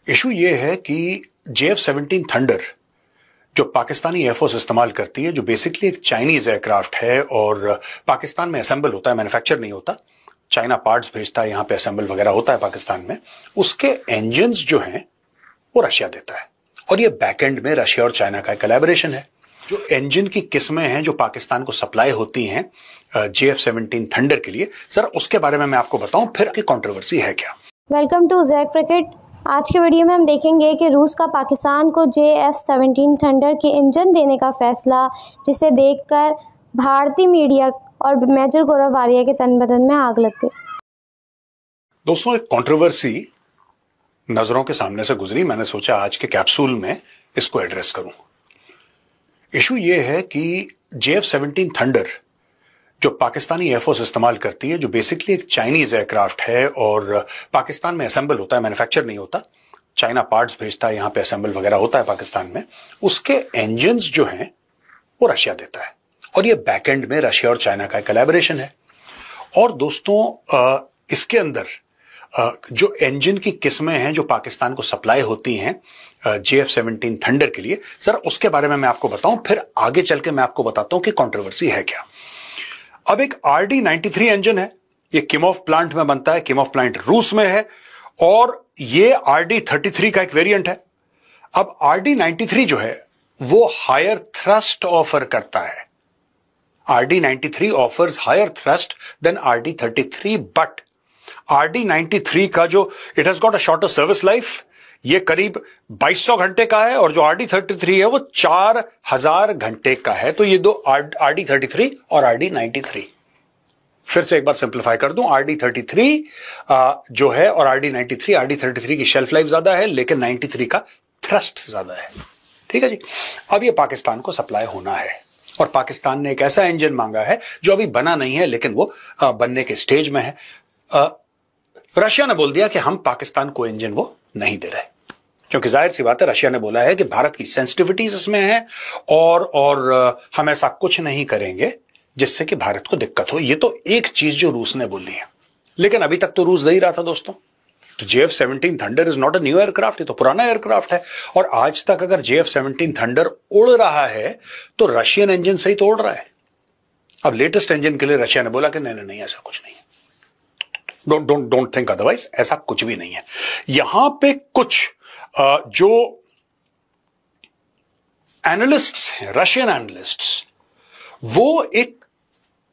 Issue ये है कि JF-17 थंडर जो पाकिस्तानी एयरफोर्स इस्तेमाल करती है, जो बेसिकली एक चाइनीज एयरक्राफ्ट है और पाकिस्तान में असेंबल होता है, मैन्युफैक्चर नहीं होता। चाइना पार्ट्स भेजता है, यहां पे असेंबल वगैरह होता है पाकिस्तान में। उसके इंजन्स जो हैं वो रशिया देता है और ये बैकएंड में रशिया और चाइना का कोलैबोरेशन है। जो इंजन की किस्में हैं जो पाकिस्तान को सप्लाई होती हैं JF-17 थंडर के लिए, सर उसके बारे में मैं आपको बताऊं फिर की कंट्रोवर्सी है क्या। Welcome to Jack cricket. आज के वीडियो में हम देखेंगे कि रूस का पाकिस्तान को JF-17 थंडर के इंजन देने का फैसला, जिसे देखकर भारतीय मीडिया और मेजर गौरव वालिया के तन बदन में आग लग गई। दोस्तों, एक कंट्रोवर्सी नजरों के सामने से गुजरी, मैंने सोचा आज के कैप्सूल में इसको एड्रेस करूं। इशू ये है कि JF-17 थंडर जो पाकिस्तानी एयरफोर्स इस्तेमाल करती है, जो बेसिकली एक चाइनीज एयरक्राफ्ट है और पाकिस्तान में असेंबल होता है, मैन्युफैक्चर नहीं होता। चाइना पार्ट्स भेजता है, यहां पे असेंबल वगैरह होता है पाकिस्तान में। उसके इंजन्स जो हैं वो रशिया देता है और ये बैकएंड में रशिया और चाइना का कोलैबोरेशन है। और दोस्तों, इसके अंदर जो इंजन की किस्में हैं जो पाकिस्तान को सप्लाई होती हैं JF-17 थंडर के लिए, सर उसके बारे में मैं आपको बताऊं, फिर आगे चल के मैं आपको बताता हूं कि कंट्रोवर्सी है क्या। अब एक RD-93 इंजन है, ये किमोव प्लांट में बनता है। किमोव प्लांट रूस में है और ये RD-33 का एक वेरिएंट है। अब RD-93 जो है वो हायर थ्रस्ट ऑफर करता है। RD-93 offers higher thrust than RD-33, but RD-93 का जो it has got a shorter service life, ये करीब 2200 घंटे का है और जो RD-33 है वो 4000 घंटे का है। तो ये दो RD-33 और RD-93, फिर से एक बार सिंप्लीफाई कर दूं, RD-33 जो है और RD-93 की शेल्फ लाइफ ज्यादा है, लेकिन 93 का थ्रस्ट ज्यादा है। ठीक है जी। अब ये पाकिस्तान को सप्लाई होना है और पाकिस्तान ने एक ऐसा इंजन मांगा है जो अभी बना नहीं है, लेकिन वो बनने के स्टेज में है। रशिया ने बोल दिया कि हम पाकिस्तान को इंजन वो नहीं दे रहे, क्योंकि जाहिर सी बात है, रशिया ने बोला है कि भारत की सेंसिटिविटीज इसमें है और हम ऐसा कुछ नहीं करेंगे जिससे कि भारत को दिक्कत हो। ये तो एक चीज जो रूस ने बोली है, लेकिन अभी तक तो रूस दे ही रहा था दोस्तों। तो JF-17 thunder is not a new aircraft, ये तो पुराना एयरक्राफ्ट है और आज तक अगर JF-17 थंडर उड़ रहा है तो रशियन इंजन से ही तो उड़ रहा है। अब लेटेस्ट इंजन के लिए रशिया ने बोला कि नहीं नहीं नहीं, ऐसा कुछ नहीं है, डोंट थिंक अदरवाइज, ऐसा कुछ भी नहीं है। यहां पे कुछ जो एनालिस्ट्स हैं, रशियन एनालिस्ट्स, वो एक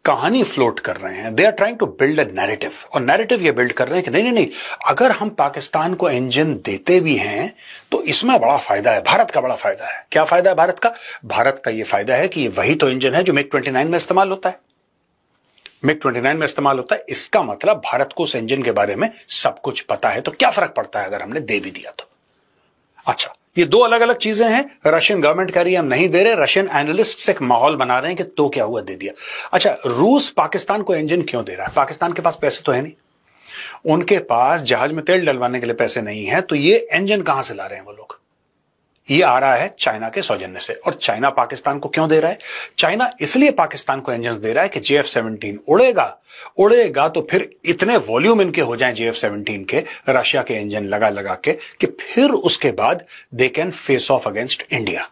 कहानी फ्लोट कर रहे हैं। They are trying to build a narrative, और नैरेटिव ये बिल्ड कर रहे हैं कि नहीं नहीं नहीं, अगर हम पाकिस्तान को इंजन देते भी हैं तो इसमें बड़ा फायदा है, भारत का बड़ा फायदा है। क्या फायदा है भारत का? भारत का ये फायदा है कि ये वही तो इंजन है जो MiG-29 में इस्तेमाल होता है। MiG-29 में इस्तेमाल होता है, इसका मतलब भारत को उस इंजन के बारे में सब कुछ पता है। तो क्या फर्क पड़ता है अगर हमने दे भी दिया तो? अच्छा, ये दो अलग अलग चीजें हैं। रशियन गवर्नमेंट कह रही है हम नहीं दे रहे, रशियन एनालिस्ट्स एक माहौल बना रहे हैं कि तो क्या हुआ, दे दिया। अच्छा, रूस पाकिस्तान को इंजन क्यों दे रहा है? पाकिस्तान के पास पैसे तो है नहीं, उनके पास जहाज में तेल डलवाने के लिए पैसे नहीं है, तो ये इंजन कहां से ला रहे हैं वो लोग? ये आ रहा है चाइना के सौजन्य से। और चाइना पाकिस्तान को क्यों दे रहा है? चाइना इसलिए पाकिस्तान को इंजन दे रहा है कि JF-17 उड़ेगा तो फिर इतने वॉल्यूम इनके हो जाएं JF-17 के, रशिया के इंजन लगा लगा के, कि फिर उसके बाद they can face of against India.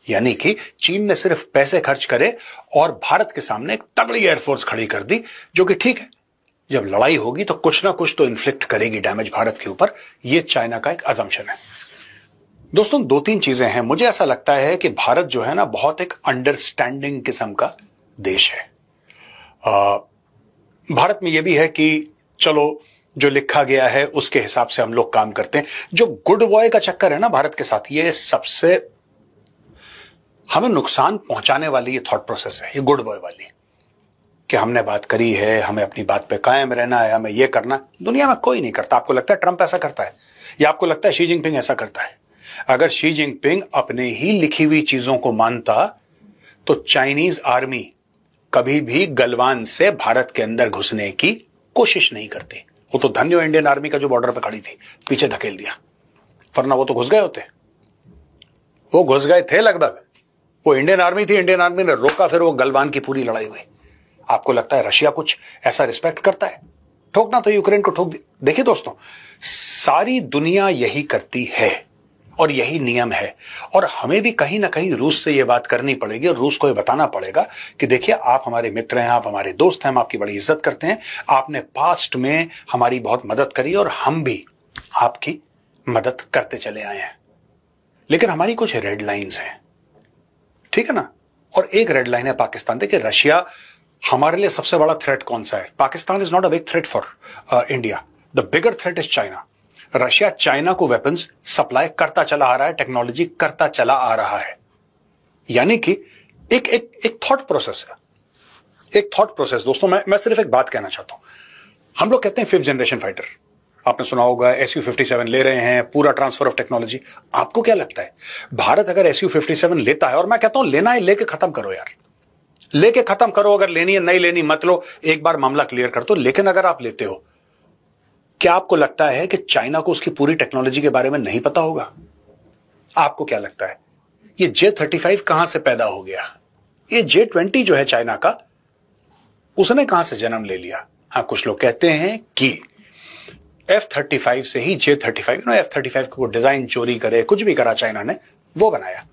यानी कि चीन ने सिर्फ पैसे खर्च करे और भारत के सामने एक तगड़ी एयरफोर्स खड़ी कर दी, जो कि ठीक है, जब लड़ाई होगी तो कुछ ना कुछ तो इन्फ्लिक्ट करेगी डैमेज भारत के ऊपर। यह चाइना का एक अजम्पशन है। दोस्तों, दो तीन चीजें हैं। मुझे ऐसा लगता है कि भारत जो है ना, बहुत एक अंडरस्टैंडिंग किस्म का देश है। भारत में यह भी है कि चलो जो लिखा गया है उसके हिसाब से हम लोग काम करते हैं। जो गुड बॉय का चक्कर है ना भारत के साथ, ये सबसे हमें नुकसान पहुंचाने वाली ये थॉट प्रोसेस है, ये गुड बॉय वाली, कि हमने बात करी है, हमें अपनी बात पे कायम रहना है, हमें ये करना। दुनिया में कोई नहीं करता। आपको लगता है ट्रंप ऐसा करता है, या आपको लगता है शी जिनपिंग ऐसा करता है? अगर शी जिनपिंग अपने ही लिखी हुई चीजों को मानता तो चाइनीज आर्मी कभी भी गलवान से भारत के अंदर घुसने की कोशिश नहीं करती। वो तो धन्य इंडियन आर्मी का जो बॉर्डर पर खड़ी थी, पीछे धकेल दिया, वरना वो तो घुस गए होते। वो घुस गए थे लगभग, वो इंडियन आर्मी थी, इंडियन आर्मी ने रोका, फिर वो गलवान की पूरी लड़ाई हुई। आपको लगता है रशिया कुछ ऐसा रिस्पेक्ट करता है? ठोकना तो यूक्रेन को ठोक। देखिए दोस्तों, सारी दुनिया यही करती है और यही नियम है, और हमें भी कहीं ना कहीं रूस से यह बात करनी पड़ेगी और रूस को यह बताना पड़ेगा कि देखिए, आप हमारे मित्र हैं, आप हमारे दोस्त हैं, हम आपकी बड़ी इज्जत करते हैं, आपने पास्ट में हमारी बहुत मदद करी और हम भी आपकी मदद करते चले आए हैं, लेकिन हमारी कुछ रेड लाइंस हैं, ठीक है ना। और एक रेड लाइन है पाकिस्तान। देखिए, रशिया हमारे लिए सबसे बड़ा थ्रेट कौन सा है? Pakistan is not a big threat for India, the bigger threat is China. Russia China को वेपन्स सप्लाई करता चला आ रहा है, टेक्नोलॉजी करता चला आ रहा है, यानी कि एक एक एक थॉट प्रोसेस है, एक थॉट प्रोसेस। दोस्तों, मैं सिर्फ एक बात कहना चाहता हूं। हम लोग कहते हैं 5th जनरेशन फाइटर, आपने सुना होगा, Su-57 ले रहे हैं, पूरा ट्रांसफर ऑफ टेक्नोलॉजी। आपको क्या लगता है, भारत अगर Su-57 लेता है, और मैं कहता हूं लेना है, लेके खत्म करो यार, लेके खत्म करो, अगर लेनी है नहीं लेनी मत लो, एक बार मामला क्लियर कर दो। लेकिन अगर आप लेते हो, क्या आपको लगता है कि चाइना को उसकी पूरी टेक्नोलॉजी के बारे में नहीं पता होगा? आपको क्या लगता है ये J-35 कहां से पैदा हो गया? ये J-20 जो है चाइना का, उसने कहां से जन्म ले लिया? हां, कुछ लोग कहते हैं कि F-35 से ही J-35, F-35 को डिजाइन चोरी करे, कुछ भी करा चाइना ने, वो बनाया।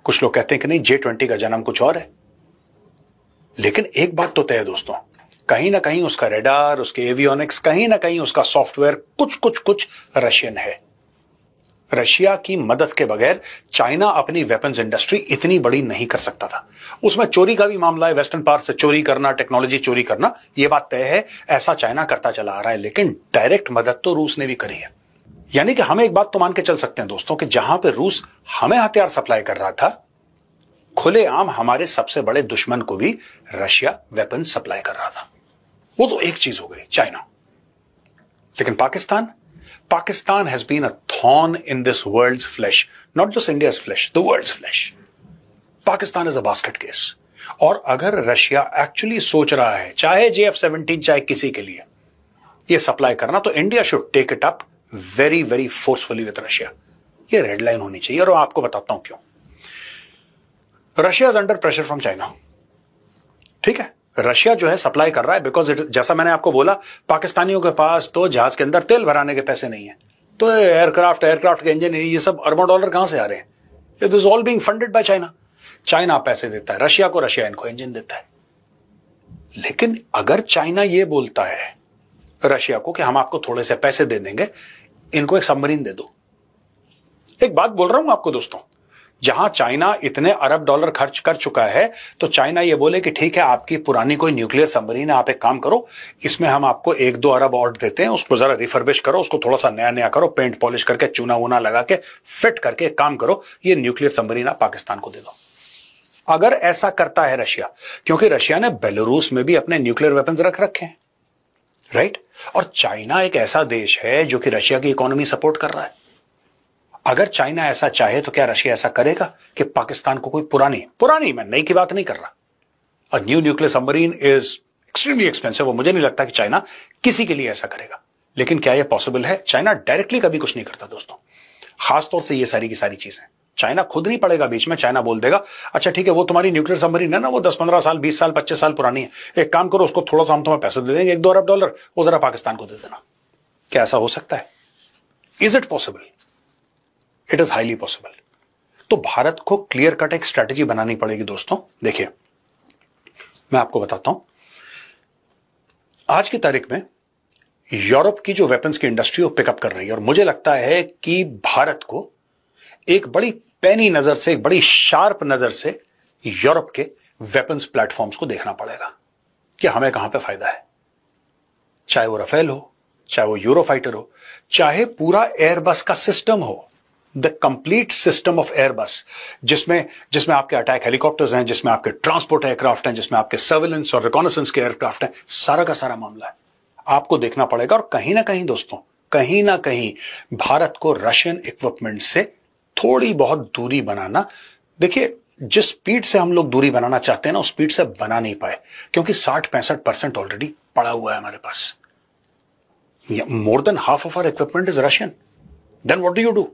कुछ लोग कहते हैं कि नहीं, J-20 का जन्म कुछ और है। लेकिन एक बात तो तय है दोस्तों, कहीं ना कहीं उसका रेडार, उसके एवियोनिक्स, कहीं ना कहीं उसका सॉफ्टवेयर कुछ रशियन है। रशिया की मदद के बगैर चाइना अपनी वेपन्स इंडस्ट्री इतनी बड़ी नहीं कर सकता था। उसमें चोरी का भी मामला है, वेस्टर्न पार्ट से चोरी करना, टेक्नोलॉजी चोरी करना, यह बात तय है, ऐसा चाइना करता चला आ रहा है। लेकिन डायरेक्ट मदद तो रूस ने भी करी है। यानी कि हम एक बात तो मान के चल सकते हैं दोस्तों कि जहां पे रूस हमें हथियार सप्लाई कर रहा था, खुलेआम हमारे सबसे बड़े दुश्मन को भी रशिया वेपन सप्लाई कर रहा था। वो तो एक चीज हो गई, चाइना। लेकिन Pakistan has been a thorn in this world's flesh, not just India's flesh, the world's flesh. Pakistan is a basket case. और अगर रशिया एक्चुअली सोच रहा है, चाहे JF-17 चाहे किसी के लिए ये सप्लाई करना, तो India should take it up very very forcefully with Russia. ये रेड लाइन होनी चाहिए, और आपको बताता हूं क्यों। Russia is under pressure from China, ठीक है। रशिया जो है सप्लाई कर रहा है बिकॉज जैसा मैंने आपको बोला, पाकिस्तानियों के पास तो जहाज के अंदर तेल भराने के पैसे नहीं है, तो एयरक्राफ्ट के इंजन, ये सब अरबों डॉलर कहां से आ रहे हैं? It is all being funded by China. China पैसे देता है रशिया को, रशिया इनको इंजन देता है। लेकिन अगर चाइना ये बोलता है रशिया को कि हम आपको थोड़े से पैसे दे देंगे, इनको एक सबमरीन दे दो। एक बात बोल रहा हूं आपको दोस्तों, जहां चाइना इतने अरब डॉलर खर्च कर चुका है, तो चाइना ये बोले कि ठीक है, आपकी पुरानी कोई न्यूक्लियर सबमरीन है, आप एक काम करो, इसमें हम आपको 1-2 अरब और देते हैं, उसको जरा रिफर्बिश करो, उसको थोड़ा सा नया नया करो, पेंट पॉलिश करके, चूना वूना लगा के फिट करके एक काम करो, ये न्यूक्लियर सबमरीन आप पाकिस्तान को दे दो। अगर ऐसा करता है रशिया, क्योंकि रशिया ने बेलारूस में भी अपने न्यूक्लियर वेपन्स रख रखे हैं, राइट। और चाइना एक ऐसा देश है जो कि रशिया की इकोनॉमी सपोर्ट कर रहा है। अगर चाइना ऐसा चाहे तो क्या रशिया ऐसा करेगा कि पाकिस्तान को कोई पुरानी, मैं नई की बात नहीं कर रहा, a new nuclear submarine is extremely expensive, मुझे नहीं लगता कि चाइना किसी के लिए ऐसा करेगा। लेकिन क्या यह पॉसिबल है? चाइना डायरेक्टली कभी कुछ नहीं करता दोस्तों, खासतौर से ये सारी की सारी चीजें चाइना खुद नहीं पड़ेगा बीच में। चाइना बोल देगा, अच्छा ठीक है, वो तुम्हारी न्यूक्लियर सबमरीन है ना, वो 10-15 साल, 20 साल, 25 साल पुरानी है, एक काम करो, उसको थोड़ा सा हम तुम्हें पैसे दे देंगे, 1-2 अरब डॉलर, वो जरा पाकिस्तान को दे देना। क्या ऐसा हो सकता है? Is it possible? It is highly possible. तो भारत को क्लियर कट एक स्ट्रेटेजी बनानी पड़ेगी दोस्तों। देखिए, मैं आपको बताता हूं, आज की तारीख में यूरोप की जो वेपन्स की इंडस्ट्री वो पिकअप कर रही है, और मुझे लगता है कि भारत को एक बड़ी पैनी नजर से, एक बड़ी शार्प नजर से यूरोप के वेपन्स प्लेटफॉर्म्स को देखना पड़ेगा कि हमें कहां पे फायदा है। चाहे वो राफेल हो, चाहे वो यूरोफाइटर हो, चाहे पूरा एयरबस का सिस्टम हो, the complete system of Airbus, जिसमें आपके अटैक हेलीकॉप्टर्स हैं, जिसमें आपके ट्रांसपोर्ट एयरक्राफ्ट हैं, जिसमें आपके सर्विलेंस और रिकॉनेसेंस के एयरक्राफ्ट हैं, सारा का सारा मामला है, आपको देखना पड़ेगा। और कहीं ना कहीं दोस्तों, कहीं ना कहीं भारत को रशियन इक्विपमेंट से थोड़ी बहुत दूरी बनाना, देखिए जिस स्पीड से हम लोग दूरी बनाना चाहते हैं ना, उस स्पीड से बना नहीं पाए, क्योंकि 60-65% ऑलरेडी पड़ा हुआ है हमारे पास। More than half of our equipment is Russian. Then what do you do?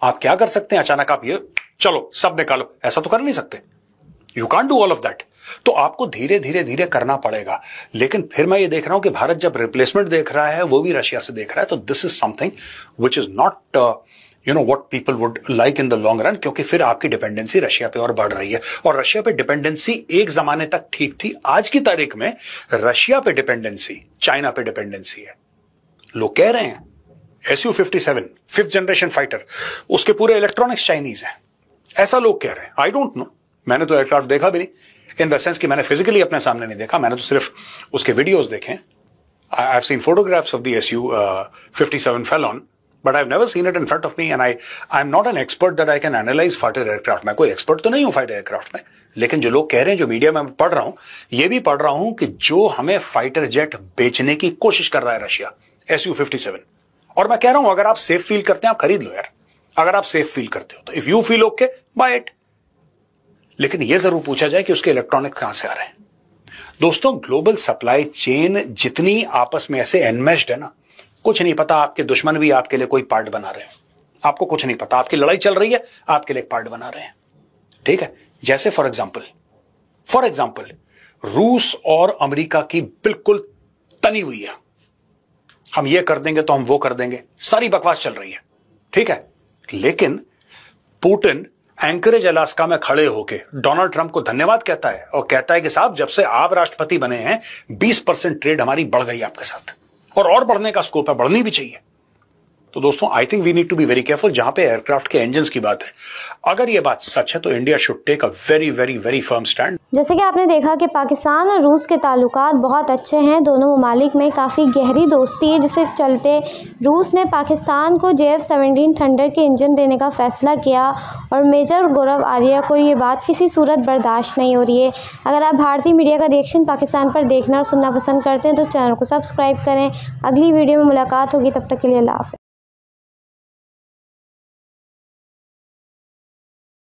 आप क्या कर सकते हैं? अचानक आप ये चलो सब निकालो, ऐसा तो कर नहीं सकते। You can't do all of that. तो आपको धीरे धीरे धीरे करना पड़ेगा। लेकिन फिर मैं ये देख रहा हूं कि भारत जब रिप्लेसमेंट देख रहा है वो भी रशिया से देख रहा है, तो this is something which is not what people would like in the long run, क्योंकि फिर आपकी डिपेंडेंसी रशिया पे और बढ़ रही है। और रशिया पे डिपेंडेंसी एक जमाने तक ठीक थी, आज की तारीख में रशिया पे डिपेंडेंसी चाइना पे डिपेंडेंसी है। लोग कह रहे हैं Su-57 5th जनरेशन फाइटर, उसके पूरे इलेक्ट्रॉनिक्स चाइनीज हैं, ऐसा लोग कह रहे हैं। आई डोंट नो, मैंने तो एयरक्राफ्ट देखा भी नहीं, इन द सेंस कि मैंने फिजिकली अपने सामने नहीं देखा, मैंने तो सिर्फ उसके वीडियोस देखे। I have seen photographs of the Su-57 Phalon, but I've never seen it in front of me, and I'm not an expert that I can analyze fighter aircraft। मैं कोई एक्सपर्ट तो नहीं हूं फाइटर एयरक्राफ्ट में, लेकिन जो लोग कह रहे हैं, जो मीडिया में पढ़ रहा हूं, ये भी पढ़ रहा हूं कि जो हमें फाइटर जेट बेचने की कोशिश कर रहा है रशिया, Su-57। और मैं कह रहा हूं अगर आप सेफ फील करते हैं आप खरीद लो यार, अगर आप सेफ फील करते हो तो if you feel okay by it. लेकिन यह जरूर पूछा जाए कि उसके इलेक्ट्रॉनिक कहां से आ रहे हैं। दोस्तों, ग्लोबल सप्लाई चेन जितनी आपस में ऐसे एनमेश्ड है ना, कुछ नहीं पता, आपके दुश्मन भी आपके लिए कोई पार्ट बना रहे हैं, आपको कुछ नहीं पता। आपकी लड़ाई चल रही है, आपके लिए एक पार्ट बना रहे हैं, ठीक है। जैसे फॉर एग्जाम्पल रूस और अमेरिका की बिल्कुल तनी हुई है, हम ये कर देंगे तो हम वो कर देंगे, सारी बकवास चल रही है, ठीक है। लेकिन पुतिन एंकरेज अलास्का में खड़े होके डोनाल्ड ट्रंप को धन्यवाद कहता है और कहता है कि साहब जब से आप राष्ट्रपति बने हैं 20% ट्रेड हमारी बढ़ गई आपके साथ, और बढ़ने का स्कोप है, बढ़नी भी चाहिए। तो दोस्तों, I think we need to be very careful. जहां पे एयरक्राफ्ट के इंजन्स की बात है, अगर ये बात सच है तो India should take a very very very firm stand. जैसे कि आपने देखा कि पाकिस्तान और रूस के ताल्लुकात बहुत अच्छे हैं, दोनों ममालिक में काफ़ी गहरी दोस्ती है, जिसके चलते रूस ने पाकिस्तान को JF-17 थंडर के इंजन देने का फ़ैसला किया और मेजर गौरव आर्या को ये बात किसी सूरत बर्दाश्त नहीं हो रही है। अगर आप भारतीय मीडिया का रिएक्शन पाकिस्तान पर देखना और सुनना पसंद करते हैं तो चैनल को सब्सक्राइब करें। अगली वीडियो में मुलाकात होगी, तब तक के लिए अल्लाह हाफ़िज़।